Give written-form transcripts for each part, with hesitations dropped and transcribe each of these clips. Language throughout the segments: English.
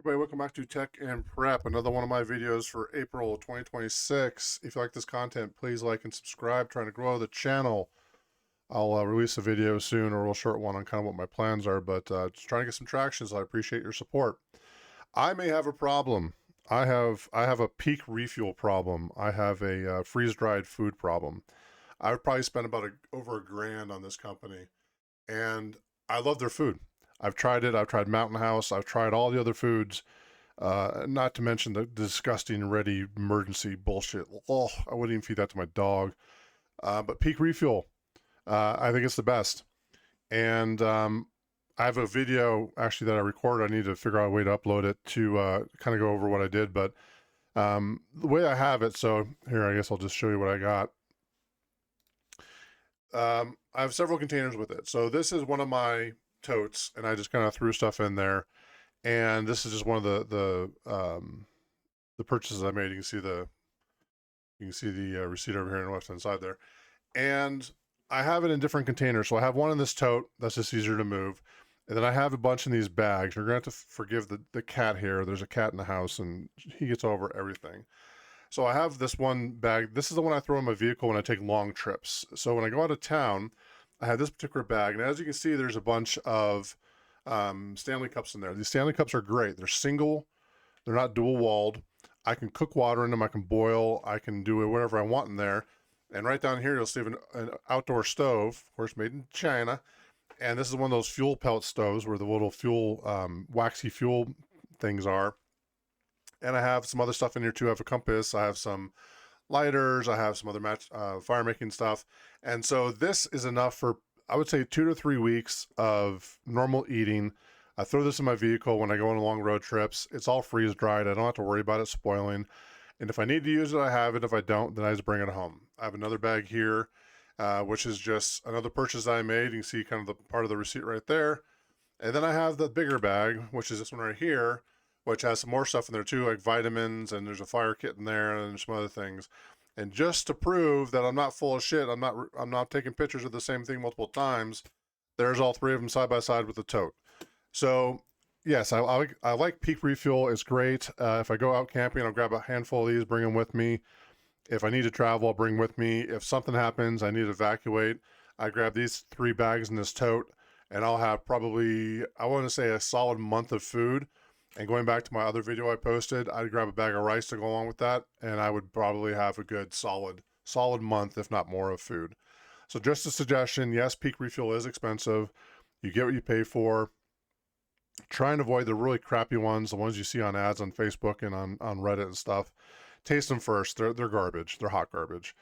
Everybody, welcome back to Tech and Prep, another one of my videos for April 2026. If you like this content, please like and subscribe. Trying to grow the channel. I'll release a video soon, or a real short one on kind of what my plans are, but just trying to get some traction, so I appreciate your support. I may have a problem. I have a PEAK Refuel problem. I have a freeze-dried food problem. I would probably spend about over $1,000 on this company, and I love their food. I've tried it. I've tried Mountain House. I've tried all the other foods, not to mention the disgusting ready emergency bullshit. Oh, I wouldn't even feed that to my dog. But PEAK Refuel, I think it's the best. And I have a video actually that I recorded. I need to figure out a way to upload it to kind of go over what I did. But the way I have it, so here, I guess I'll just show you what I got. I have several containers with it. So this is one of my totes, and I just kind of threw stuff in there. And this is just one of the purchases I made. You can see the receipt over here on the left hand side there. And I have it in different containers. So I have one in this tote that's just easier to move. And then I have a bunch in these bags. You're going to have to forgive the cat here. There's a cat in the house, and he gets over everything. So I have this one bag. This is the one I throw in my vehicle when I take long trips. So when I go out of town, I have this particular bag. And as you can see, there's a bunch of Stanley cups in there. These Stanley cups are great. They're single. They're not dual walled. I can cook water in them. I can boil. I can do whatever I want in there. And right down here, you'll see an outdoor stove, of course, made in China. And this is one of those fuel pellet stoves where the little fuel, waxy fuel things are. And I have some other stuff in here too. I have a compass. I have some lighters. I have some other fire making stuff. And so this is enough for, I would say, 2 to 3 weeks of normal eating. I throw this in my vehicle when I go on long road trips. It's all freeze dried. I don't have to worry about it spoiling. And if I need to use it, I have it. If I don't, then I just bring it home. I have another bag here, which is just another purchase I made. You can see kind of the part of the receipt right there. And then I have the bigger bag, which is this one right here, which has some more stuff in there too, like vitamins, and there's a fire kit in there and some other things. And just to prove that I'm not full of shit, I'm not taking pictures of the same thing multiple times, there's all three of them side by side with the tote. So yes, I like PEAK Refuel. It's great. If I go out camping, I'll grab a handful of these, bring them with me. If I need to travel, I'll bring with me. If something happens, I need to evacuate, I grab these 3 bags in this tote, and I'll have probably, I want to say, a solid month of food. And going back to my other video I posted, I'd grab a bag of rice to go along with that, and I would probably have a good solid month, if not more, of food. So just a suggestion, yes, PEAK Refuel is expensive. You get what you pay for. Try and avoid the really crappy ones, the ones you see on ads on Facebook and on Reddit and stuff. Taste them first. They're garbage. They're hot garbage.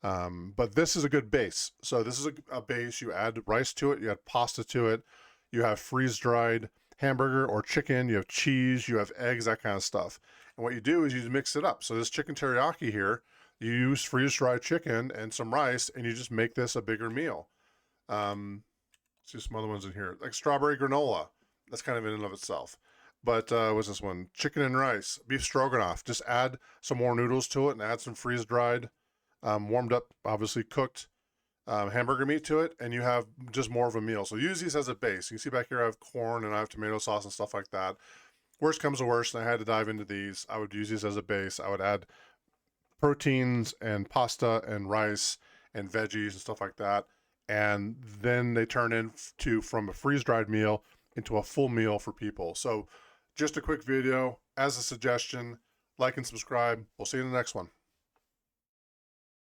But this is a good base. So this is a base. You add rice to it. You add pasta to it. You have freeze-dried hamburger or chicken, you have cheese, you have eggs, that kind of stuff. And what you do is you mix it up. So this chicken teriyaki here, you use freeze-dried chicken and some rice, and you just make this a bigger meal. See some other ones in here, like strawberry granola. That's kind of in and of itself. But what's this one? Chicken and rice, beef stroganoff. Just add some more noodles to it and add some freeze-dried, warmed up, obviously cooked hamburger meat to it, and you have just more of a meal. So use these as a base. You can see back here I have corn and I have tomato sauce and stuff like that. Worst comes to worst, and I had to dive into these, I would use these as a base. I would add proteins and pasta and rice and veggies and stuff like that, and then they turn into, from a freeze-dried meal into a full meal for people. So just a quick video as a suggestion. Like and subscribe. We'll see you in the next one.